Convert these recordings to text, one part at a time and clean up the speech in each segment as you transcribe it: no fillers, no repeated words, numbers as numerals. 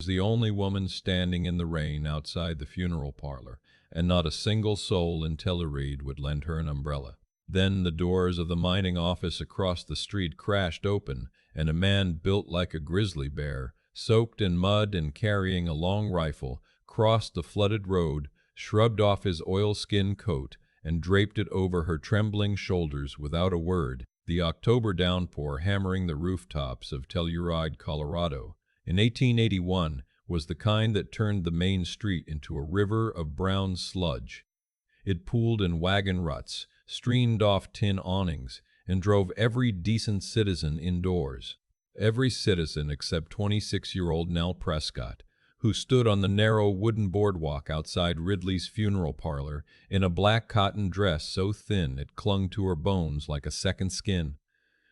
the only woman standing in the rain outside the funeral parlor, and not a single soul in Telluride would lend her an umbrella. Then the doors of the mining office across the street crashed open, and a man built like a grizzly bear, soaked in mud and carrying a long rifle, crossed the flooded road, shrugged off his oilskin coat, and draped it over her trembling shoulders without a word, the October downpour hammering the rooftops of Telluride, Colorado. In 1881 was the kind that turned the main street into a river of brown sludge. It pooled in wagon ruts, streamed off tin awnings, and drove every decent citizen indoors. Every citizen except 26-year-old Nell Prescott, who stood on the narrow wooden boardwalk outside Ridley's funeral parlor in a black cotton dress so thin it clung to her bones like a second skin.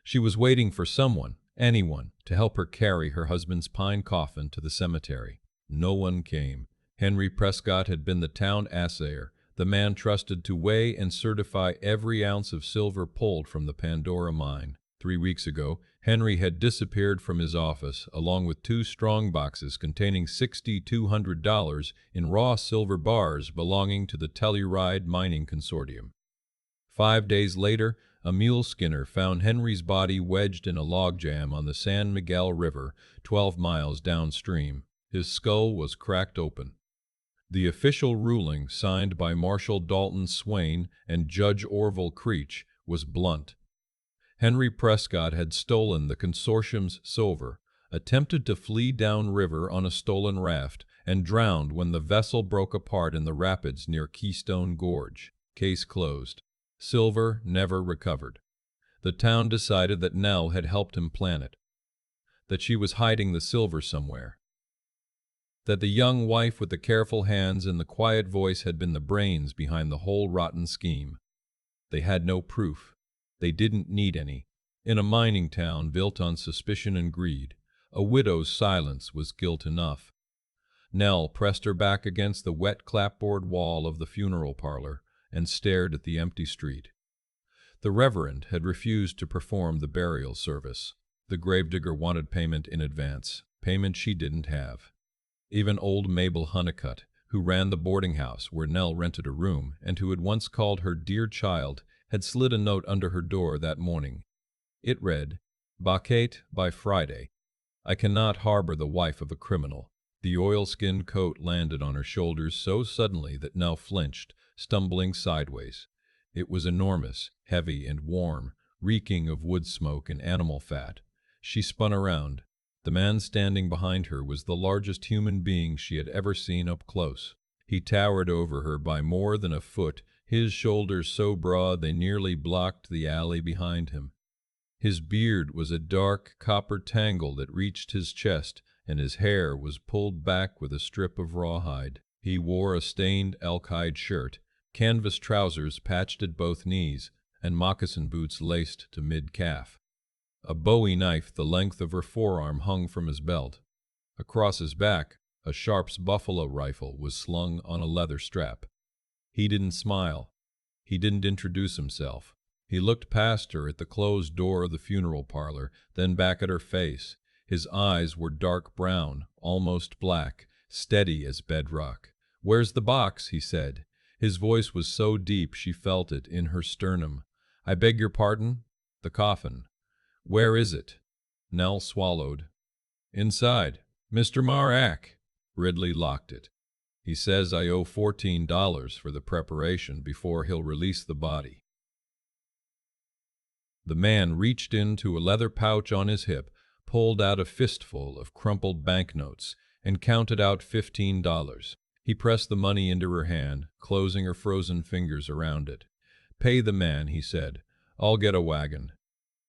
She was waiting for someone, anyone, to help her carry her husband's pine coffin to the cemetery. No one came. Henry Prescott had been the town assayer, the man trusted to weigh and certify every ounce of silver pulled from the Pandora mine. 3 weeks ago, Henry had disappeared from his office, along with 2 strong boxes containing $6,200 in raw silver bars belonging to the Telluride Mining Consortium. 5 days later, a mule skinner found Henry's body wedged in a logjam on the San Miguel River, 12 miles downstream. His skull was cracked open. The official ruling, signed by Marshal Dalton Swain and Judge Orville Creech, was blunt. Henry Prescott had stolen the consortium's silver, attempted to flee downriver on a stolen raft, and drowned when the vessel broke apart in the rapids near Keystone Gorge. Case closed. Silver never recovered. The town decided that Nell had helped him plan it, that she was hiding the silver somewhere, that the young wife with the careful hands and the quiet voice had been the brains behind the whole rotten scheme. They had no proof. They didn't need any. In a mining town built on suspicion and greed, a widow's silence was guilt enough. Nell pressed her back against the wet clapboard wall of the funeral parlor and stared at the empty street. The reverend had refused to perform the burial service. The gravedigger wanted payment in advance, payment she didn't have. Even old Mabel Honeycutt, who ran the boarding house where Nell rented a room and who had once called her dear child, had slid a note under her door that morning. It read, "Bacate by Friday. I cannot harbor the wife of a criminal." The oilskin coat landed on her shoulders so suddenly that Nell flinched, stumbling sideways. It was enormous, heavy and warm, reeking of wood smoke and animal fat. She spun around. The man standing behind her was the largest human being she had ever seen up close. He towered over her by more than a foot, his shoulders so broad they nearly blocked the alley behind him. His beard was a dark copper tangle that reached his chest, and his hair was pulled back with a strip of rawhide. He wore a stained elk-hide shirt, canvas trousers patched at both knees, and moccasin boots laced to mid-calf. A Bowie knife the length of her forearm hung from his belt. Across his back, a Sharp's buffalo rifle was slung on a leather strap. He didn't smile. He didn't introduce himself. He looked past her at the closed door of the funeral parlor, then back at her face. His eyes were dark brown, almost black, steady as bedrock. "Where's the box?" he said. His voice was so deep she felt it in her sternum. "I beg your pardon?" "The coffin." "Where is it?" Nell swallowed. "Inside. Mr. Marak." Ridley locked it. "He says I owe $14 for the preparation before he'll release the body." The man reached into a leather pouch on his hip, pulled out a fistful of crumpled banknotes, and counted out $15. He pressed the money into her hand, closing her frozen fingers around it. "Pay the man," he said. "I'll get a wagon."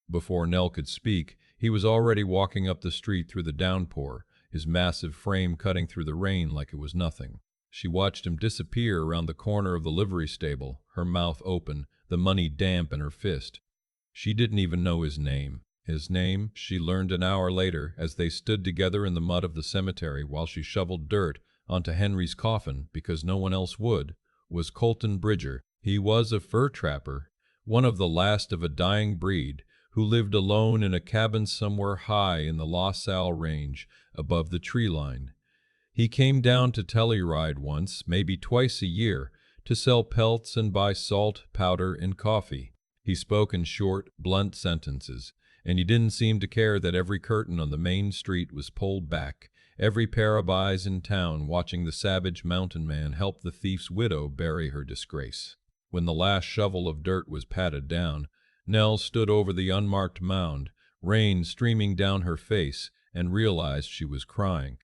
Before Nell could speak, he was already walking up the street through the downpour, his massive frame cutting through the rain like it was nothing. She watched him disappear around the corner of the livery stable, her mouth open, the money damp in her fist. She didn't even know his name. His name, she learned an hour later as they stood together in the mud of the cemetery while she shoveled dirt onto Henry's coffin because no one else would, was Colton Bridger. He was a fur trapper, one of the last of a dying breed, who lived alone in a cabin somewhere high in the La Salle Range above the tree line. He came down to Telluride once, maybe twice a year, to sell pelts and buy salt, powder, and coffee. He spoke in short, blunt sentences, and he didn't seem to care that every curtain on the main street was pulled back, every pair of eyes in town watching the savage mountain man help the thief's widow bury her disgrace. When the last shovel of dirt was patted down, Nell stood over the unmarked mound, rain streaming down her face, and realized she was crying.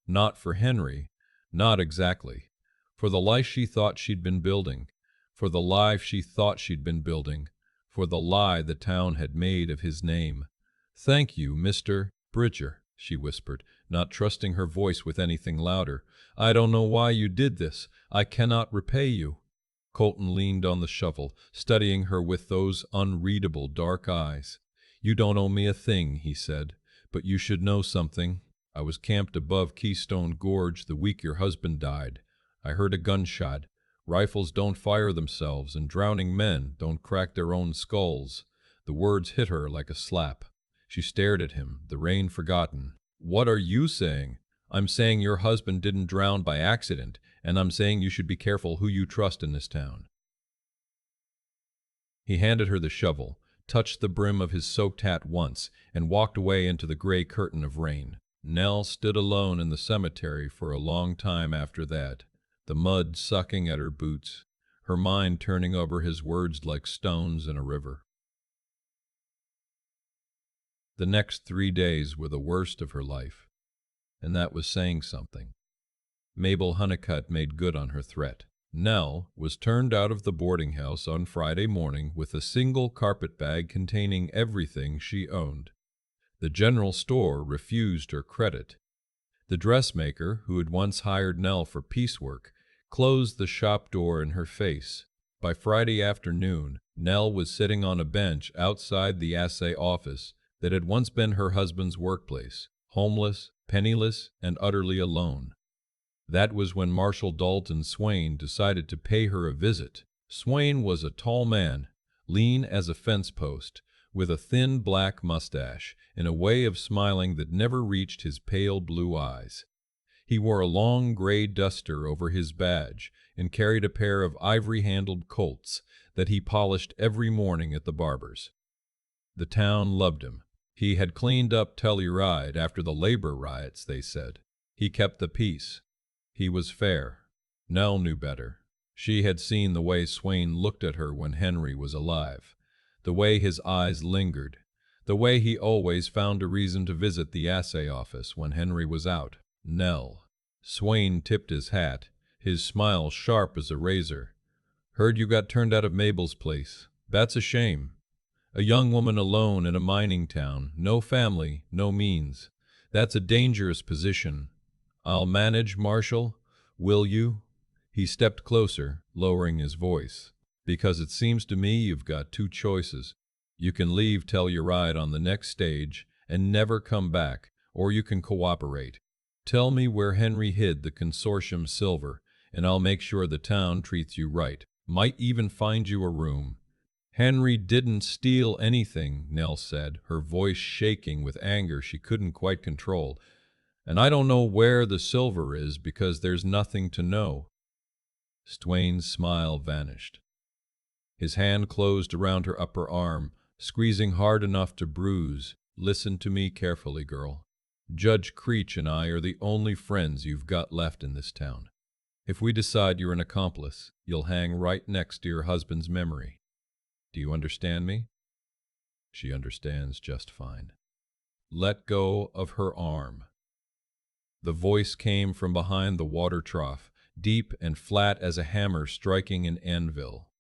Not for Henry, not exactly. For the life she thought she'd been building, for the life she thought she'd been building, for the lie the town had made of his name. "Thank you, Mr. Bridger," she whispered, not trusting her voice with anything louder. "I don't know why you did this. I cannot repay you." Colton leaned on the shovel, studying her with those unreadable dark eyes. "You don't owe me a thing," he said, "but you should know something. I was camped above Keystone Gorge the week your husband died. I heard a gunshot. Rifles don't fire themselves, and drowning men don't crack their own skulls." The words hit her like a slap. She stared at him, the rain forgotten. "What are you saying?" "I'm saying your husband didn't drown by accident, and I'm saying you should be careful who you trust in this town." He handed her the shovel, touched the brim of his soaked hat once, and walked away into the gray curtain of rain. Nell stood alone in the cemetery for a long time after that, the mud sucking at her boots, her mind turning over his words like stones in a river. The next 3 days were the worst of her life, and that was saying something. Mabel Honeycutt made good on her threat. Nell was turned out of the boarding house on Friday morning with a single carpetbag containing everything she owned. The general store refused her credit. The dressmaker, who had once hired Nell for piecework, closed the shop door in her face. By Friday afternoon, Nell was sitting on a bench outside the assay office that had once been her husband's workplace, homeless, penniless, and utterly alone. That was when Marshal Dalton Swain decided to pay her a visit. Swain was a tall man, lean as a fence post, with a thin black mustache and a way of smiling that never reached his pale blue eyes. He wore a long gray duster over his badge and carried a pair of ivory-handled Colts that he polished every morning at the barber's. The town loved him. He had cleaned up Telluride after the labor riots, they said. He kept the peace. He was fair. Nell knew better. She had seen the way Swain looked at her when Henry was alive, the way his eyes lingered, the way he always found a reason to visit the assay office when Henry was out. Nell. Swain tipped his hat, his smile sharp as a razor. "Heard you got turned out of Mabel's place. That's a shame. A young woman alone in a mining town, no family, no means. That's a dangerous position. I'll manage, Marshal. Will you?" He stepped closer, lowering his voice. "Because it seems to me you've got two choices. You can leave Telluride on the next stage and never come back, or you can cooperate. Tell me where Henry hid the consortium silver, and I'll make sure the town treats you right. Might even find you a room." "Henry didn't steal anything," Nell said, her voice shaking with anger she couldn't quite control. "And I don't know where the silver is because there's nothing to know." Swain's smile vanished. His hand closed around her upper arm, squeezing hard enough to bruise. "Listen to me carefully, girl. Judge Creech and I are the only friends you've got left in this town. If we decide you're an accomplice, you'll hang right next to your husband's memory. Do you understand me?" She understands just fine. Let go of her arm. The voice came from behind the water trough, deep and flat as a hammer striking an anvil.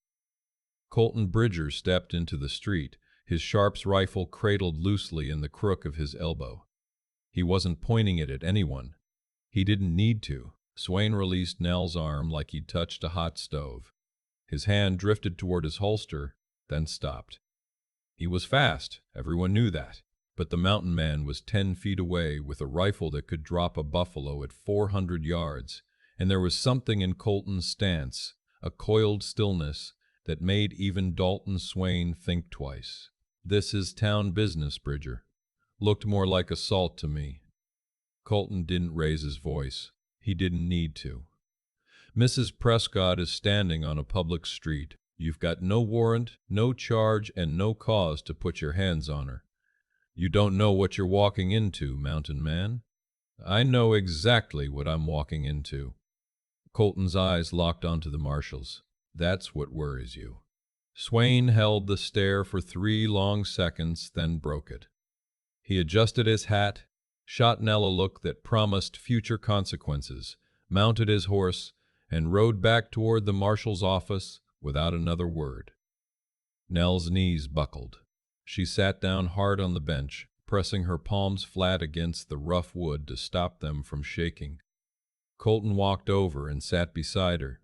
Colton Bridger stepped into the street, his Sharps rifle cradled loosely in the crook of his elbow. He wasn't pointing it at anyone. He didn't need to. Swain released Nell's arm like he'd touched a hot stove. His hand drifted toward his holster, then stopped. He was fast, everyone knew that, but the mountain man was 10 feet away with a rifle that could drop a buffalo at 400 yards, and there was something in Colton's stance, a coiled stillness, that made even Dalton Swain think twice. "This is town business, Bridger. Looked more like assault to me." Colton didn't raise his voice. He didn't need to. Mrs. Prescott is standing on a public street. You've got no warrant, no charge, and no cause to put your hands on her. You don't know what you're walking into, mountain man. I know exactly what I'm walking into. Colton's eyes locked onto the marshal's. That's what worries you. Swain held the stare for 3 long seconds, then broke it. He adjusted his hat, shot Nell a look that promised future consequences, mounted his horse, and rode back toward the marshal's office without another word. Nell's knees buckled. She sat down hard on the bench, pressing her palms flat against the rough wood to stop them from shaking. Colton walked over and sat beside her.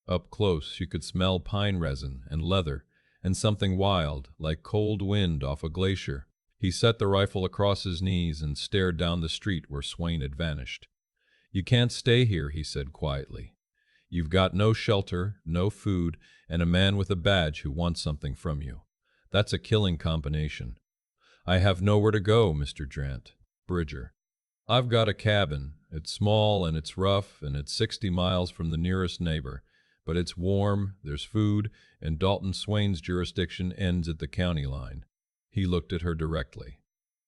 Up close she could smell pine resin and leather and something wild, like cold wind off a glacier. He set the rifle across his knees and stared down the street where Swain had vanished. "You can't stay here," he said quietly. "You've got no shelter, no food, and a man with a badge who wants something from you. That's a killing combination." "I have nowhere to go, Mr. Bridger. I've got a cabin. It's small and it's rough and it's 60 miles from the nearest neighbor. But it's warm, there's food, and Dalton Swain's jurisdiction ends at the county line." He looked at her directly.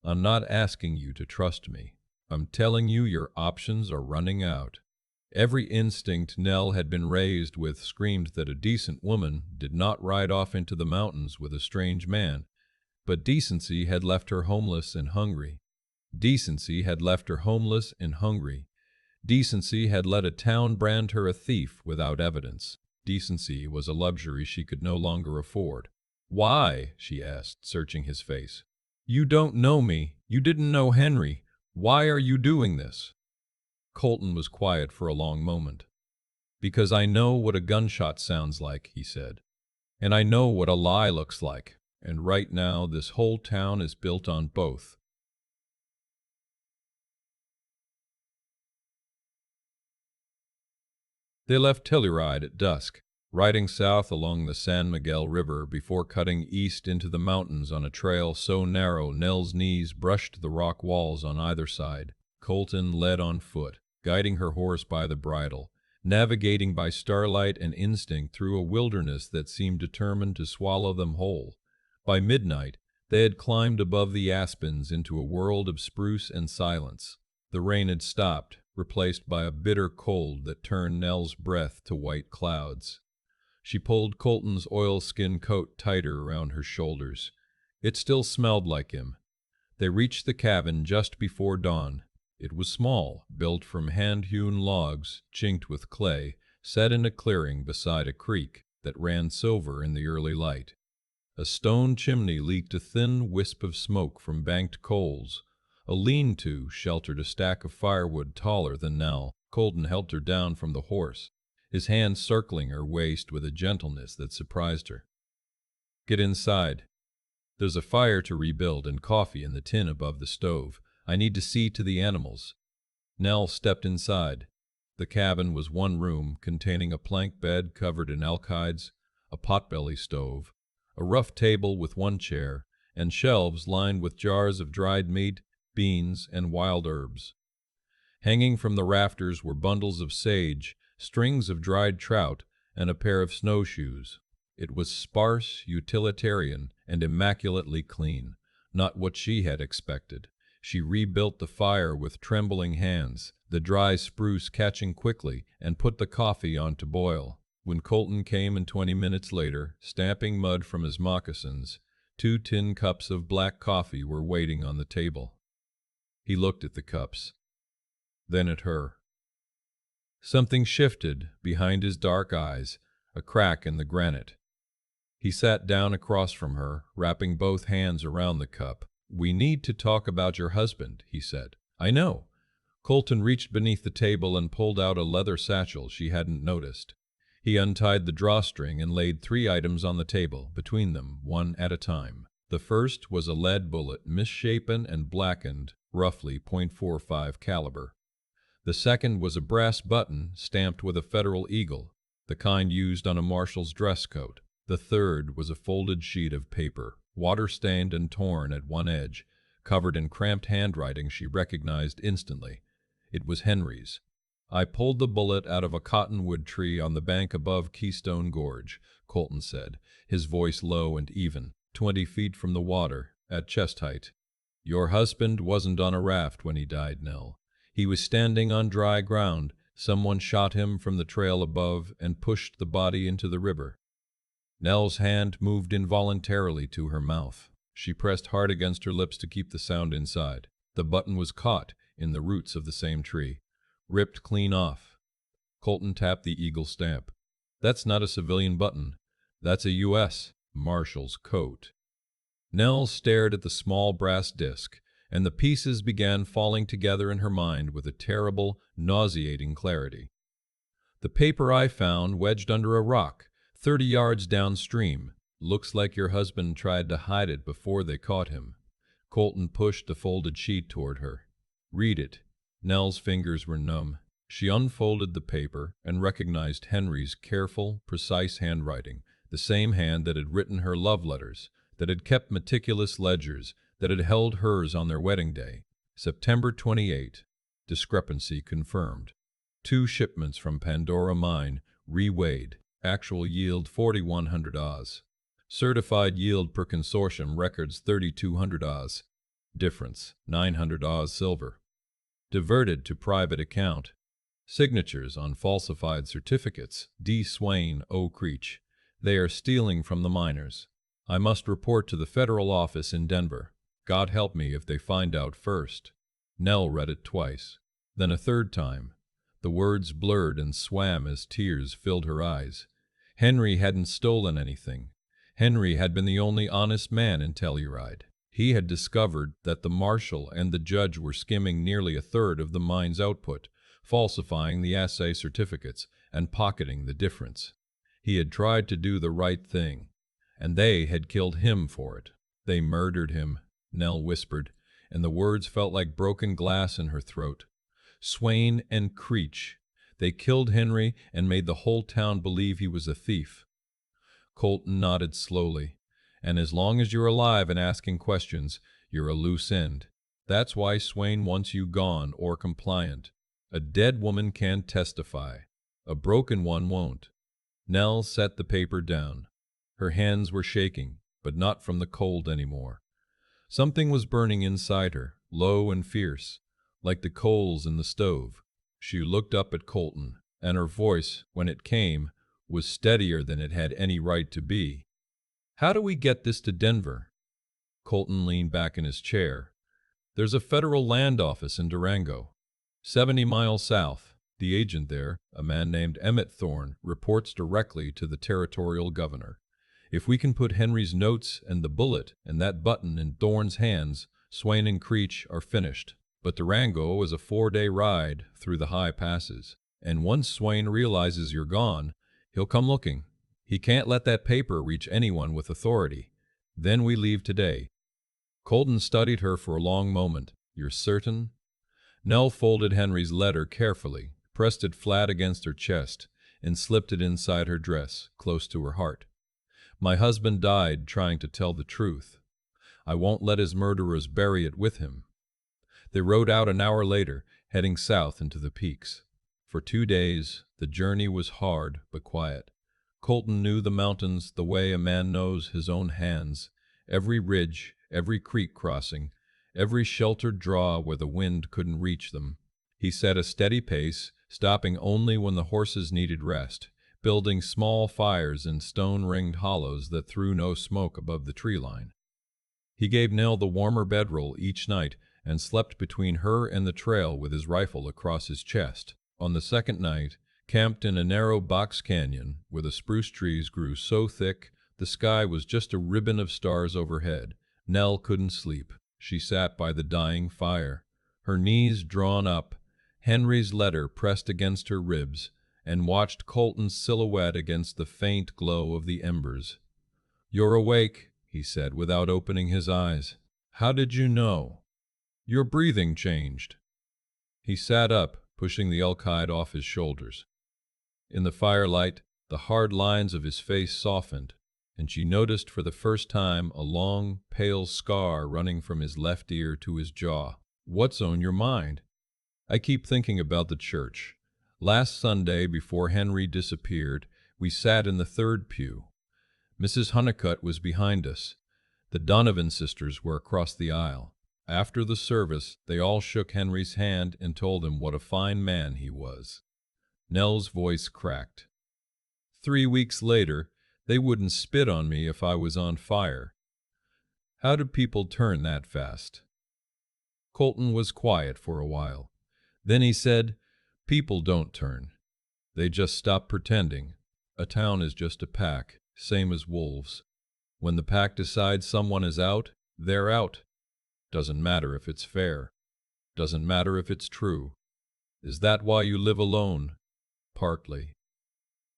"I'm not asking you to trust me. I'm telling you your options are running out." Every instinct Nell had been raised with screamed that a decent woman did not ride off into the mountains with a strange man. But decency had left her homeless and hungry. Decency had left her homeless and hungry. Decency had let a town brand her a thief without evidence. Decency was a luxury she could no longer afford. "Why?" she asked, searching his face. "You don't know me. You didn't know Henry. Why are you doing this?" Colton was quiet for a long moment. "Because I know what a gunshot sounds like," he said. "And I know what a lie looks like. And right now this whole town is built on both." They left Telluride at dusk, riding south along the San Miguel River before cutting east into the mountains on a trail so narrow Nell's knees brushed the rock walls on either side. Colton led on foot, guiding her horse by the bridle, navigating by starlight and instinct through a wilderness that seemed determined to swallow them whole. By midnight, they had climbed above the aspens into a world of spruce and silence. The rain had stopped, replaced by a bitter cold that turned Nell's breath to white clouds. She pulled Colton's oilskin coat tighter around her shoulders. It still smelled like him. They reached the cabin just before dawn. It was small, built from hand-hewn logs, chinked with clay, set in a clearing beside a creek that ran silver in the early light. A stone chimney leaked a thin wisp of smoke from banked coals. A lean-to sheltered a stack of firewood taller than Nell. Colton helped her down from the horse, his hand circling her waist with a gentleness that surprised her. "Get inside. There's a fire to rebuild and coffee in the tin above the stove. I need to see to the animals." Nell stepped inside. The cabin was one room containing a plank bed covered in elk hides, a potbelly stove, a rough table with one chair, and shelves lined with jars of dried meat, beans, and wild herbs. Hanging from the rafters were bundles of sage, strings of dried trout, and a pair of snowshoes. It was sparse, utilitarian, and immaculately clean, not what she had expected. She rebuilt the fire with trembling hands, the dry spruce catching quickly, and put the coffee on to boil. When Colton came in 20 minutes later, stamping mud from his moccasins, 2 tin cups of black coffee were waiting on the table. He looked at the cups, then at her. Something shifted behind his dark eyes, a crack in the granite. He sat down across from her, wrapping both hands around the cup. "We need to talk about your husband," he said. "I know." Colton reached beneath the table and pulled out a leather satchel she hadn't noticed. He untied the drawstring and laid 3 items on the table, between them, one at a time. The first was a lead bullet, misshapen and blackened, roughly .45 caliber. The second was a brass button stamped with a federal eagle, the kind used on a marshal's dress coat. The third was a folded sheet of paper, water-stained and torn at one edge, covered in cramped handwriting she recognized instantly. It was Henry's. I pulled the bullet out of a cottonwood tree on the bank above Keystone Gorge, Colton said, his voice low and even, 20 feet from the water, at chest height. Your husband wasn't on a raft when he died, Nell. He was standing on dry ground. Someone shot him from the trail above and pushed the body into the river. Nell's hand moved involuntarily to her mouth. She pressed hard against her lips to keep the sound inside. The button was caught in the roots of the same tree, ripped clean off. Colton tapped the eagle stamp. That's not a civilian button. That's a U.S. Marshal's coat. Nell stared at the small brass disc, and the pieces began falling together in her mind with a terrible, nauseating clarity. The paper I found wedged under a rock, 30 yards downstream. Looks like your husband tried to hide it before they caught him. Colton pushed the folded sheet toward her. Read it. Nell's fingers were numb. She unfolded the paper and recognized Henry's careful, precise handwriting, the same hand that had written her love letters, that had kept meticulous ledgers, that had held hers on their wedding day. September 28. Discrepancy confirmed. 2 shipments from Pandora Mine, reweighed. Actual yield 4,100 Oz. Certified yield per consortium records 3,200 Oz. Difference 900 Oz silver. Diverted to private account. Signatures on falsified certificates. D. Swain, O. Creech. They are stealing from the miners. I must report to the federal office in Denver. God help me if they find out first. Nell read it twice, then a third time. The words blurred and swam as tears filled her eyes. Henry hadn't stolen anything. Henry had been the only honest man in Telluride. He had discovered that the marshal and the judge were skimming nearly a third of the mine's output, falsifying the assay certificates and pocketing the difference. He had tried to do the right thing, and they had killed him for it. They murdered him, Nell whispered, and the words felt like broken glass in her throat. Swain and Creech. They killed Henry and made the whole town believe he was a thief. Colton nodded slowly. And as long as you're alive and asking questions, you're a loose end. That's why Swain wants you gone or compliant. A dead woman can't testify. A broken one won't. Nell set the paper down. Her hands were shaking, but not from the cold anymore. Something was burning inside her, low and fierce, like the coals in the stove. She looked up at Colton, and her voice, when it came, was steadier than it had any right to be. How do we get this to Denver? Colton leaned back in his chair. There's a federal land office in Durango, 70 miles south. The agent there, a man named Emmett Thorne, reports directly to the territorial governor. If we can put Henry's notes and the bullet and that button in Thorne's hands, Swain and Creech are finished. But Durango is a 4-day ride through the high passes, and once Swain realizes you're gone, he'll come looking. He can't let that paper reach anyone with authority. Then we leave today. Colton studied her for a long moment. You're certain? Nell folded Henry's letter carefully, pressed it flat against her chest, and slipped it inside her dress, close to her heart. My husband died trying to tell the truth. I won't let his murderers bury it with him. They rode out an hour later, heading south into the peaks. For 2 days, the journey was hard but quiet. Colton knew the mountains the way a man knows his own hands. Every ridge, every creek crossing, every sheltered draw where the wind couldn't reach them. He set a steady pace, stopping only when the horses needed rest, building small fires in stone-ringed hollows that threw no smoke above the tree line. He gave Nell the warmer bedroll each night and slept between her and the trail with his rifle across his chest. On the second night, camped in a narrow box canyon where the spruce trees grew so thick the sky was just a ribbon of stars overhead, Nell couldn't sleep. She sat by the dying fire, her knees drawn up, Henry's letter pressed against her ribs, and watched Colton's silhouette against the faint glow of the embers. "You're awake," he said without opening his eyes. "How did you know?" "Your breathing changed." He sat up, pushing the elk hide off his shoulders. In the firelight, the hard lines of his face softened, and she noticed for the first time a long, pale scar running from his left ear to his jaw. "What's on your mind?" "I keep thinking about the church. Last Sunday, before Henry disappeared, we sat in the third pew. Mrs. Honeycutt was behind us. The Donovan sisters were across the aisle. After the service, they all shook Henry's hand and told him what a fine man he was. Nell's voice cracked. 3 weeks later, they wouldn't spit on me if I was on fire. How do people turn that fast? Colton was quiet for a while. Then he said, "People don't turn. They just stop pretending. A town is just a pack, same as wolves. When the pack decides someone is out, they're out. Doesn't matter if it's fair. Doesn't matter if it's true. Is that why you live alone? Partly."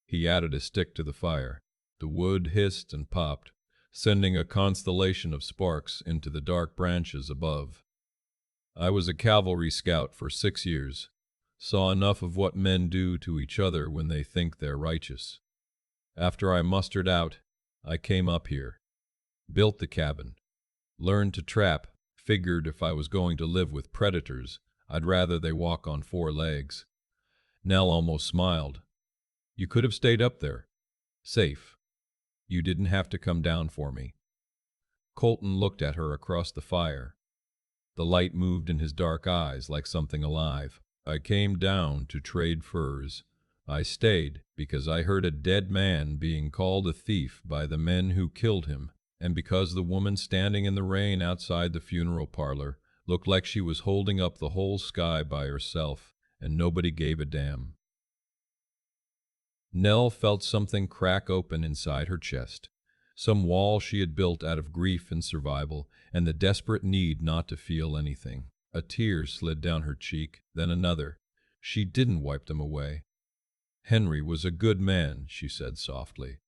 He added a stick to the fire. The wood hissed and popped, sending a constellation of sparks into the dark branches above. I was a cavalry scout for 6 years. Saw enough of what men do to each other when they think they're righteous. After I mustered out, I came up here. Built the cabin. Learned to trap. Figured if I was going to live with predators, I'd rather they walk on 4 legs. Nell almost smiled. You could have stayed up there. Safe. You didn't have to come down for me. Colton looked at her across the fire. The light moved in his dark eyes like something alive. I came down to trade furs. I stayed because I heard a dead man being called a thief by the men who killed him, and because the woman standing in the rain outside the funeral parlor looked like she was holding up the whole sky by herself, and nobody gave a damn. Nell felt something crack open inside her chest, some wall she had built out of grief and survival, and the desperate need not to feel anything. A tear slid down her cheek, then another. She didn't wipe them away. Henry was a good man, she said softly.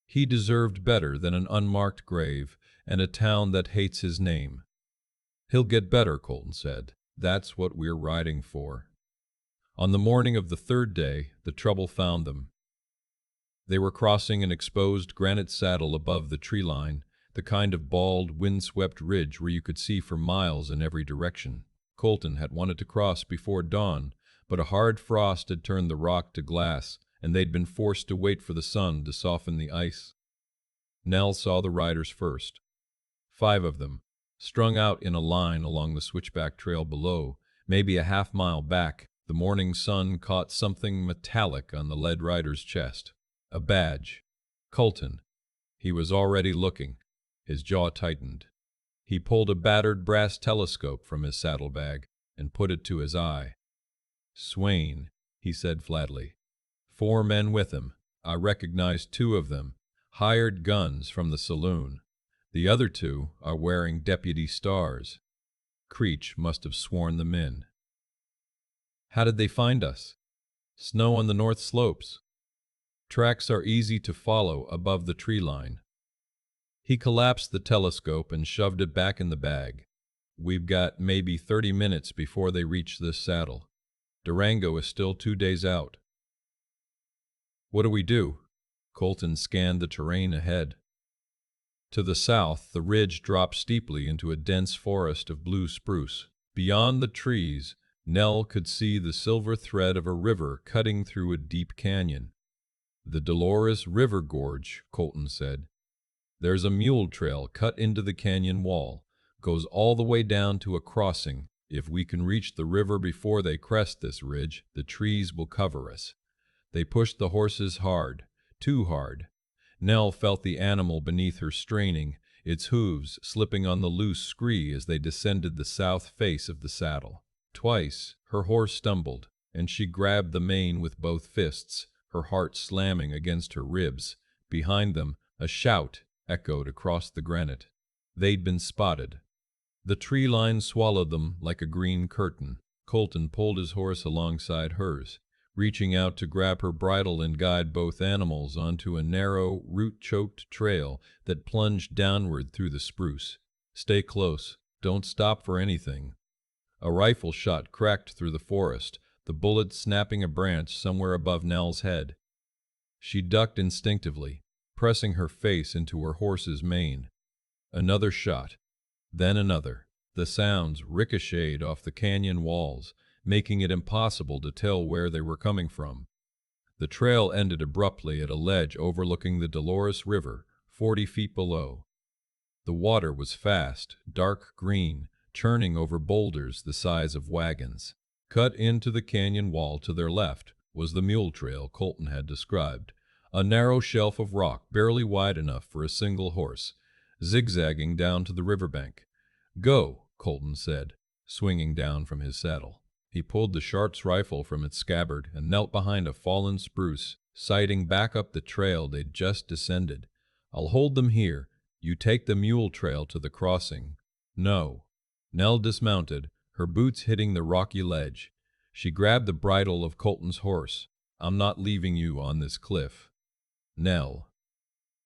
He deserved better than an unmarked grave and a town that hates his name. He'll get better, Colton said. That's what we're riding for. On the morning of the 3rd day, the trouble found them. They were crossing an exposed granite saddle above the tree line, the kind of bald, wind-swept ridge where you could see for miles in every direction. Colton had wanted to cross before dawn, but a hard frost had turned the rock to glass, and they'd been forced to wait for the sun to soften the ice. Nell saw the riders first. 5 of them, strung out in a line along the switchback trail below, maybe a half-mile back. The morning sun caught something metallic on the led rider's chest. A badge. Colton. He was already looking. His jaw tightened. He pulled a battered brass telescope from his saddlebag and put it to his eye. Swain, he said flatly. 4 men with him. I recognized 2 of them. Hired guns from the saloon. The other 2 are wearing deputy stars. Creech must have sworn them in. How did they find us? Snow on the north slopes. Tracks are easy to follow above the tree line. He collapsed the telescope and shoved it back in the bag. We've got maybe 30 minutes before they reach this saddle. Durango is still 2 days out. What do we do? Colton scanned the terrain ahead. To the south, the ridge dropped steeply into a dense forest of blue spruce. Beyond the trees, Nell could see the silver thread of a river cutting through a deep canyon. The Dolores River Gorge, Colton said. There's a mule trail cut into the canyon wall, goes all the way down to a crossing. If we can reach the river before they crest this ridge, the trees will cover us. They pushed the horses hard, too hard. Nell felt the animal beneath her straining, its hooves slipping on the loose scree as they descended the south face of the saddle. Twice her horse stumbled, and she grabbed the mane with both fists, her heart slamming against her ribs. Behind them, a shout echoed across the granite. They'd been spotted. The tree line swallowed them like a green curtain. Colton pulled his horse alongside hers, reaching out to grab her bridle and guide both animals onto a narrow, root-choked trail that plunged downward through the spruce. Stay close. Don't stop for anything. A rifle shot cracked through the forest, the bullet snapping a branch somewhere above Nell's head. She ducked instinctively, pressing her face into her horse's mane. Another shot, then another. The sounds ricocheted off the canyon walls. making it impossible to tell where they were coming from. The trail ended abruptly at a ledge overlooking the Dolores River, 40 feet below. The water was fast, dark green, churning over boulders the size of wagons. Cut into the canyon wall to their left was the mule trail Colton had described, a narrow shelf of rock barely wide enough for a single horse, zigzagging down to the riverbank. "Go," Colton said, swinging down from his saddle. He pulled the Sharps rifle from its scabbard and knelt behind a fallen spruce, sighting back up the trail they'd just descended. "I'll hold them here. You take the mule trail to the crossing." "No." Nell dismounted, her boots hitting the rocky ledge. She grabbed the bridle of Colton's horse. "I'm not leaving you on this cliff." "Nell."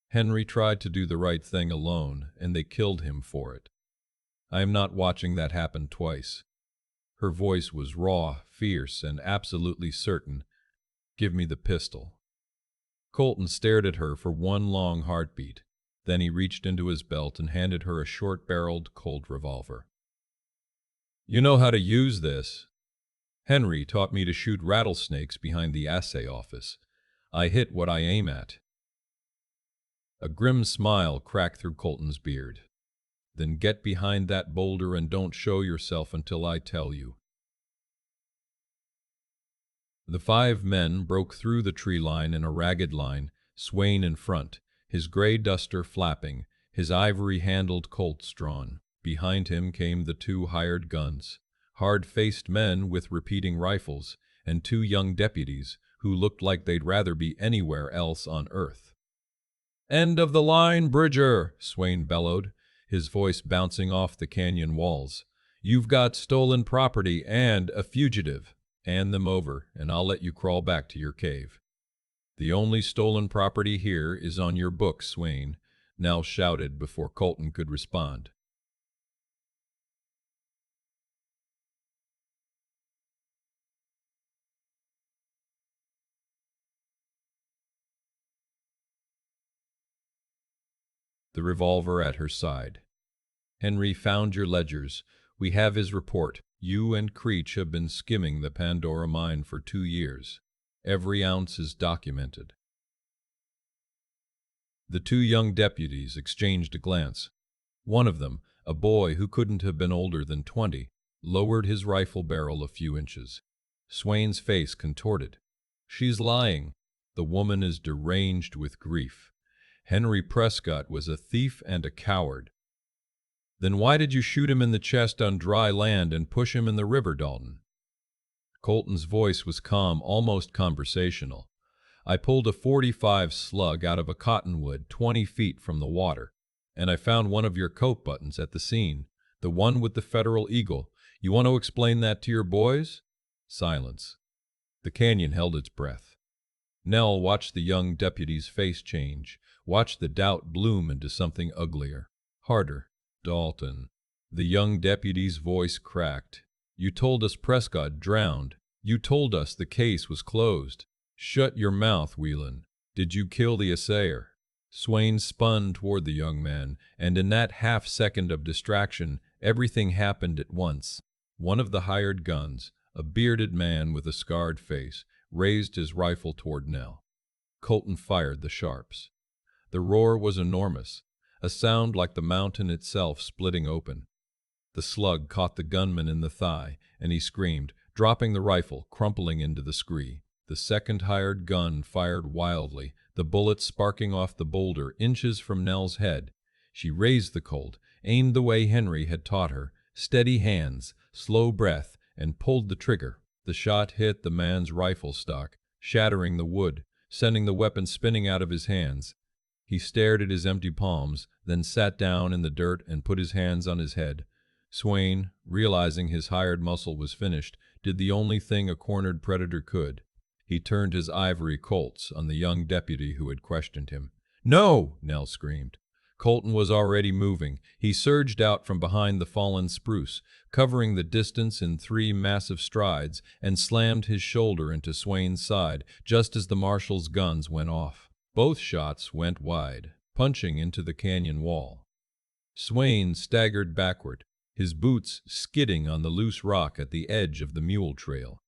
"Henry tried to do the right thing alone, and they killed him for it. I am not watching that happen twice." Her voice was raw, fierce, and absolutely certain. "Give me the pistol." Colton stared at her for one long heartbeat. Then he reached into his belt and handed her a short-barreled Colt revolver. "You know how to use this." "Henry taught me to shoot rattlesnakes behind the assay office. I hit what I aim at." A grim smile cracked through Colton's beard. "Then get behind that boulder and don't show yourself until I tell you." The 5 men broke through the tree line in a ragged line, Swain in front, his gray duster flapping, his ivory-handled Colts drawn. Behind him came the 2 hired guns, hard-faced men with repeating rifles, and 2 young deputies who looked like they'd rather be anywhere else on earth. "End of the line, Bridger!" Swain bellowed, his voice bouncing off the canyon walls. "You've got stolen property and a fugitive. Hand them over, and I'll let you crawl back to your cave." "The only stolen property here is on your books, Swain," Nell shouted before Colton could respond. The revolver at her side. "Henry found your ledgers. We have his report. You and Creech have been skimming the Pandora mine for 2 years. Every ounce is documented." The 2 young deputies exchanged a glance. One of them, a boy who couldn't have been older than 20, lowered his rifle barrel a few inches. Swain's face contorted. "She's lying. The woman is deranged with grief. Henry Prescott was a thief and a coward." "Then why did you shoot him in the chest on dry land and push him in the river, Dalton?" Colton's voice was calm, almost conversational. "I pulled a .45 slug out of a cottonwood 20 feet from the water, and I found one of your coat buttons at the scene, the one with the Federal Eagle. You want to explain that to your boys?" Silence. The canyon held its breath. Nell watched the young deputy's face change, watched the doubt bloom into something uglier, harder. "Dalton." The young deputy's voice cracked. "You told us Prescott drowned. You told us the case was closed. Shut your mouth, Whelan. Did you kill the assayer?" Swain spun toward the young man, and in that half-second of distraction, everything happened at once. One of the hired guns, a bearded man with a scarred face, raised his rifle toward Nell. Colton fired the Sharps. The roar was enormous, a sound like the mountain itself splitting open. The slug caught the gunman in the thigh, and he screamed, dropping the rifle, crumpling into the scree. The second hired gun fired wildly, the bullet sparking off the boulder inches from Nell's head. She raised the Colt, aimed the way Henry had taught her, steady hands, slow breath, and pulled the trigger. The shot hit the man's rifle stock, shattering the wood, sending the weapon spinning out of his hands. He stared at his empty palms, then sat down in the dirt and put his hands on his head. Swain, realizing his hired muscle was finished, did the only thing a cornered predator could. He turned his ivory Colts on the young deputy who had questioned him. "No!" Nell screamed. Colton was already moving. He surged out from behind the fallen spruce, covering the distance in 3 massive strides, and slammed his shoulder into Swain's side just as the marshal's guns went off. Both shots went wide, punching into the canyon wall. Swain staggered backward, his boots skidding on the loose rock at the edge of the mule trail.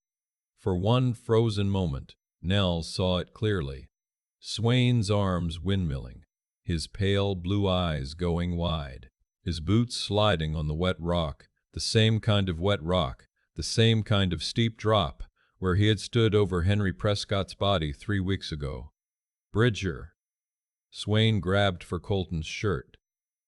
For one frozen moment, Nell saw it clearly. Swain's arms windmilling, his pale blue eyes going wide, his boots sliding on the wet rock, the same kind of wet rock, the same kind of steep drop where he had stood over Henry Prescott's body 3 weeks ago. Bridger. Swain grabbed for Colton's shirt.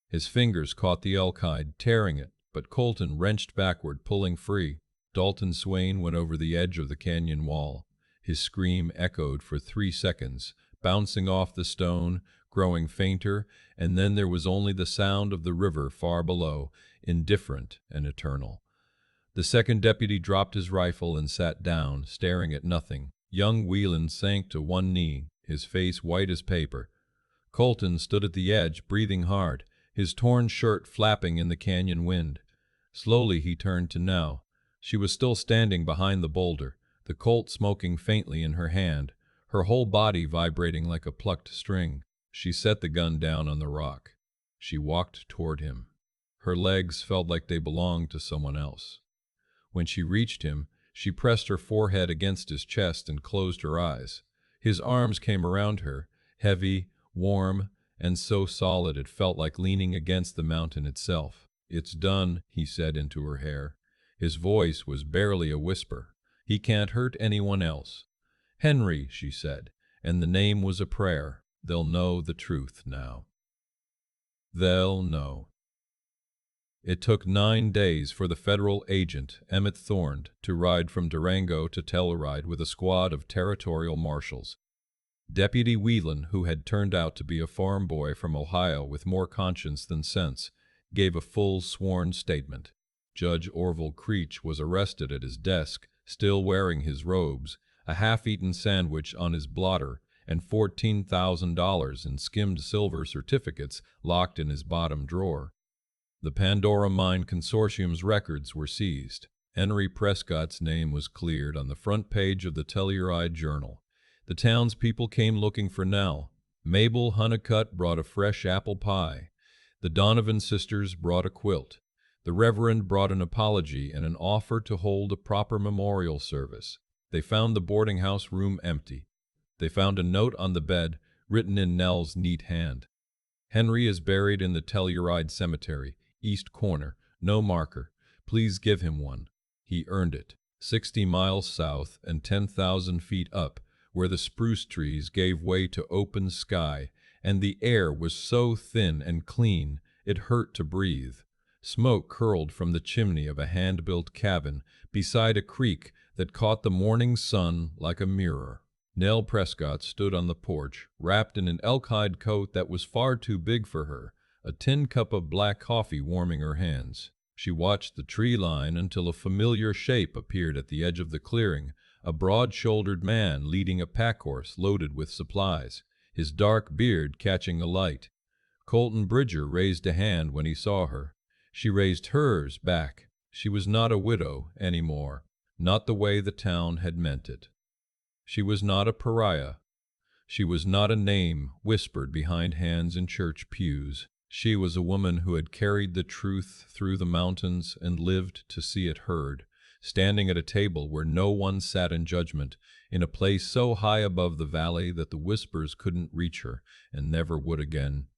His fingers caught the elk hide, tearing it, but Colton wrenched backward, pulling free. Dalton Swain went over the edge of the canyon wall. His scream echoed for 3 seconds, bouncing off the stone, growing fainter, and then there was only the sound of the river far below, indifferent and eternal. The second deputy dropped his rifle and sat down, staring at nothing. Young Whelan sank to one knee, his face white as paper. Colton stood at the edge, breathing hard, his torn shirt flapping in the canyon wind. Slowly he turned to Nell. She was still standing behind the boulder, the Colt smoking faintly in her hand, her whole body vibrating like a plucked string. She set the gun down on the rock. She walked toward him. Her legs felt like they belonged to someone else. When she reached him, she pressed her forehead against his chest and closed her eyes. His arms came around her, heavy, warm, and so solid it felt like leaning against the mountain itself. "It's done," he said into her hair. His voice was barely a whisper. "He can't hurt anyone else." "Henry," she said, and the name was a prayer. "They'll know the truth now. They'll know." It took 9 days for the federal agent, Emmett Thorne, to ride from Durango to Telluride with a squad of territorial marshals. Deputy Whelan, who had turned out to be a farm boy from Ohio with more conscience than sense, gave a full sworn statement. Judge Orville Creech was arrested at his desk, still wearing his robes, a half-eaten sandwich on his blotter, and $14,000 in skimmed silver certificates locked in his bottom drawer. The Pandora Mine Consortium's records were seized. Henry Prescott's name was cleared on the front page of the Telluride Journal. The townspeople came looking for Nell. Mabel Honeycutt brought a fresh apple pie. The Donovan sisters brought a quilt. The Reverend brought an apology and an offer to hold a proper memorial service. They found the boarding house room empty. They found a note on the bed, written in Nell's neat hand. "Henry is buried in the Telluride Cemetery, east corner. No marker. Please give him one. He earned it. 60 miles south and 10,000 feet up, where the spruce trees gave way to open sky, and the air was so thin and clean it hurt to breathe. Smoke curled from the chimney of a hand-built cabin beside a creek that caught the morning sun like a mirror. Nell Prescott stood on the porch, wrapped in an elk-hide coat that was far too big for her, a tin cup of black coffee warming her hands. She watched the tree line until a familiar shape appeared at the edge of the clearing, a broad-shouldered man leading a pack-horse loaded with supplies, his dark beard catching a light. Colton Bridger raised a hand when he saw her. She raised hers back. She was not a widow anymore, not the way the town had meant it. She was not a pariah. She was not a name whispered behind hands in church pews. She was a woman who had carried the truth through the mountains and lived to see it heard, standing at a table where no one sat in judgment, in a place so high above the valley that the whispers couldn't reach her and never would again.